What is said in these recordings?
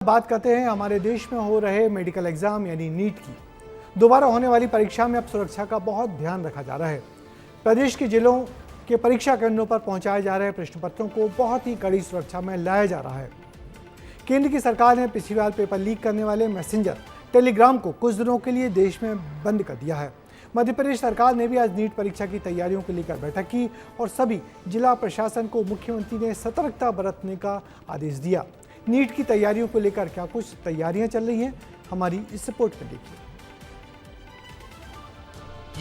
बात करते हैं हमारे देश में हो रहे मेडिकल एग्जाम यानी नीट की। दोबारा होने वाली परीक्षा में अब सुरक्षा का बहुत ध्यान रखा जा रहा है। प्रदेश के जिलों के परीक्षा केंद्रों पर पहुंचाए जा रहे प्रश्न पत्रों को बहुत ही कड़ी सुरक्षा में लाया जा रहा है। केंद्र की सरकार ने पिछली बार पेपर लीक करने वाले मैसेंजर टेलीग्राम को कुछ दिनों के लिए देश में बंद कर दिया है। मध्य प्रदेश सरकार ने भी आज नीट परीक्षा की तैयारियों को लेकर बैठक की और सभी जिला प्रशासन को मुख्यमंत्री ने सतर्कता बरतने का आदेश दिया। नीट की तैयारियों को लेकर क्या कुछ तैयारियां चल रही हैं, हमारी इस रिपोर्ट में देखिए।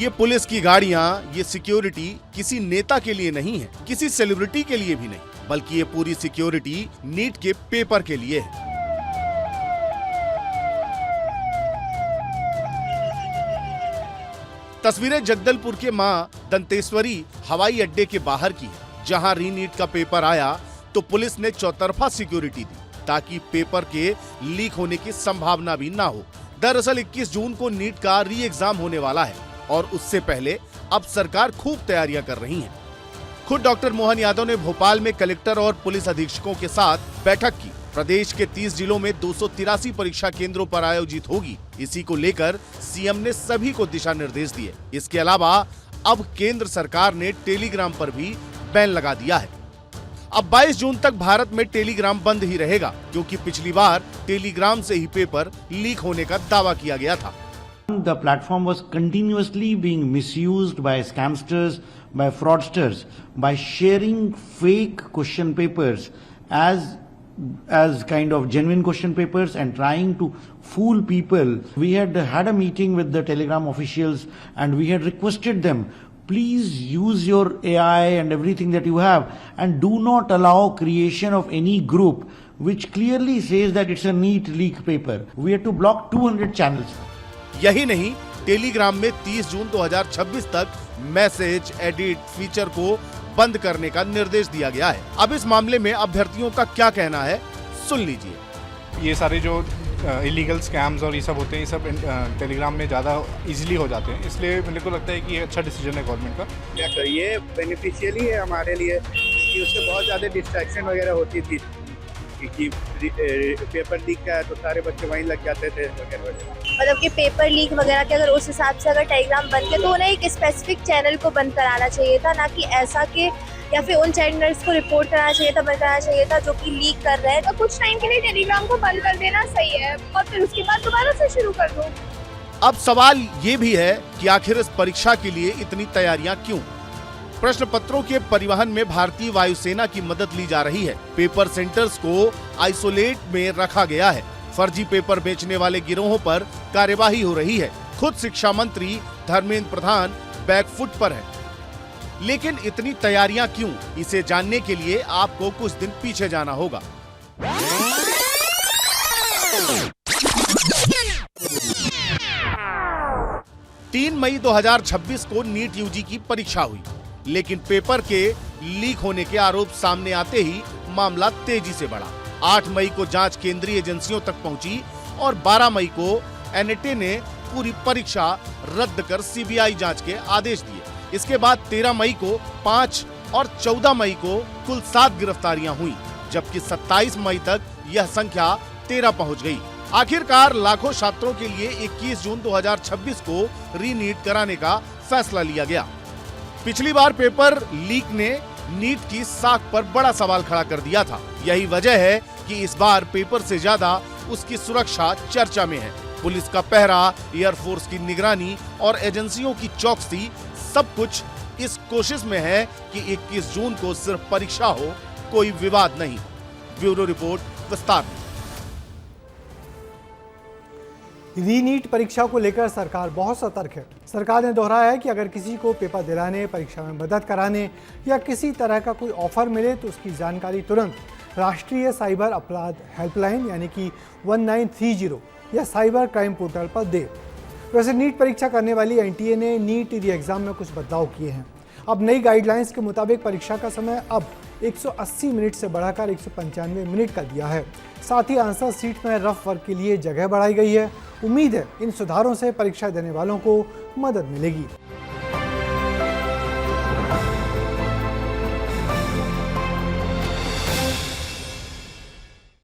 ये पुलिस की गाड़ियां, ये सिक्योरिटी किसी नेता के लिए नहीं है, किसी सेलिब्रिटी के लिए भी नहीं, बल्कि ये पूरी सिक्योरिटी नीट के पेपर के लिए है। तस्वीरें जगदलपुर के मां दंतेश्वरी हवाई अड्डे के बाहर की है, जहां री नीट का पेपर आया तो पुलिस ने चौतरफा सिक्योरिटी दी ताकि पेपर के लीक होने की संभावना भी ना हो। दरअसल 21 जून को नीट का री एग्जाम होने वाला है और उससे पहले अब सरकार खूब तैयारियां कर रही है। खुद डॉक्टर मोहन यादव ने भोपाल में कलेक्टर और पुलिस अधीक्षकों के साथ बैठक की। प्रदेश के 30 जिलों में 283 परीक्षा केंद्रों पर आयोजित होगी। इसी को लेकर सीएम ने सभी को दिशा निर्देश दिए। इसके अलावा अब केंद्र सरकार ने टेलीग्राम पर भी बैन लगा दिया है। अब 22 जून तक भारत में टेलीग्राम बंद ही रहेगा, क्योंकि पिछली बार टेलीग्राम से ही पेपर लीक होने का दावा किया गया था। The platform was continuously being misused by scamsters, by fraudsters, by sharing fake question papers as kind of genuine question papers and trying to fool people. We had a meeting with the Telegram officials and we had requested them, please use your AI and everything that you have and do not allow creation of any group which clearly says that it's a NEET leak paper. We had to block 200 channels. यही नहीं, Telegram में 30 जून 2026 तक message edit feature को बंद करने का निर्देश दिया गया है। अब इस मामले में अभ्यर्थियों का क्या कहना है, सुन लीजिए। ये सारे जो इलीगल स्कैम्स और ये सब होते हैं, ये सब टेलीग्राम में ज़्यादा इजीली हो जाते हैं, इसलिए मेरे को लगता है कि ये अच्छा डिसीजन है गवर्नमेंट का। ये बेनिफिशियल ही है हमारे लिए कि उससे बहुत ज़्यादा डिस्ट्रैक्शन वगैरह होती थी कि पेपर लीक का है तो सारे बच्चे वहीं लग जाते थे वगैरह। मतलब कि पेपर लीक वगैरह के अगर उस हिसाब से अगर टेलीग्राम बंद किया तो उन्हें एक स्पेसिफिक चैनल को बंद कराना चाहिए था, ना कि ऐसा कि या फिर उन चैनल्स को रिपोर्ट कराना चाहिए था, बंद कराना चाहिए था जो कि लीक कर रहे हैं। तो कुछ टाइम के लिए टेलीग्राम को बंद कर देना सही है और फिर उसके बाद दोबारा से शुरू कर दो। अब सवाल ये भी है कि आखिर इस परीक्षा के लिए इतनी तैयारियां क्यों? प्रश्न पत्रों के परिवहन में भारतीय वायुसेना की मदद ली जा रही है। पेपर सेंटर्स को आइसोलेट में रखा गया है। फर्जी पेपर बेचने वाले गिरोहों पर कार्यवाही हो रही है। खुद शिक्षा मंत्री धर्मेंद्र प्रधान बैकफुट पर है। लेकिन इतनी तैयारियां क्यों? इसे जानने के लिए आपको कुछ दिन पीछे जाना होगा। 3 मई 2026 को नीट यूजी की परीक्षा हुई, लेकिन पेपर के लीक होने के आरोप सामने आते ही मामला तेजी से बढ़ा। 8 मई को जांच केंद्रीय एजेंसियों तक पहुंची और 12 मई को एनएटी ने पूरी परीक्षा रद्द कर सीबीआई जांच के आदेश दिए। इसके बाद 13 मई को 5 और 14 मई को कुल 7 गिरफ्तारियां हुई, जबकि 27 मई तक यह संख्या 13 पहुंच गई। आखिरकार लाखों छात्रों के लिए 21 जून 2026 को री नीट कराने का फैसला लिया गया। पिछली बार पेपर लीक ने नीट की साख पर बड़ा सवाल खड़ा कर दिया था। यही वजह है कि इस बार पेपर से ज्यादा उसकी सुरक्षा चर्चा में है। पुलिस का पहरा, एयरफोर्स की निगरानी और एजेंसियों की चौकसी, सब कुछ इस कोशिश में है कि 21 जून को सिर्फ परीक्षा हो, कोई विवाद नहीं। ब्यूरो रिपोर्ट विस्तार में। री नीट परीक्षा को लेकर सरकार बहुत सतर्क है। सरकार ने दोहराया है कि अगर किसी को पेपर दिलाने, परीक्षा में मदद कराने या किसी तरह का कोई ऑफर मिले तो उसकी जानकारी तुरंत राष्ट्रीय साइबर अपराध हेल्पलाइन यानी कि 1930 या साइबर क्राइम पोर्टल पर दे। वैसे नीट परीक्षा करने वाली एनटीए ने नीट री एग्जाम में कुछ बदलाव किए हैं। अब नई गाइडलाइंस के मुताबिक परीक्षा का समय अब 180 मिनट से बढ़ाकर 195 मिनट कर दिया है। साथ ही आंसर सीट में रफ वर्क के लिए जगह बढ़ाई गई है। उम्मीद है इन सुधारों से परीक्षा देने वालों को मदद मिलेगी।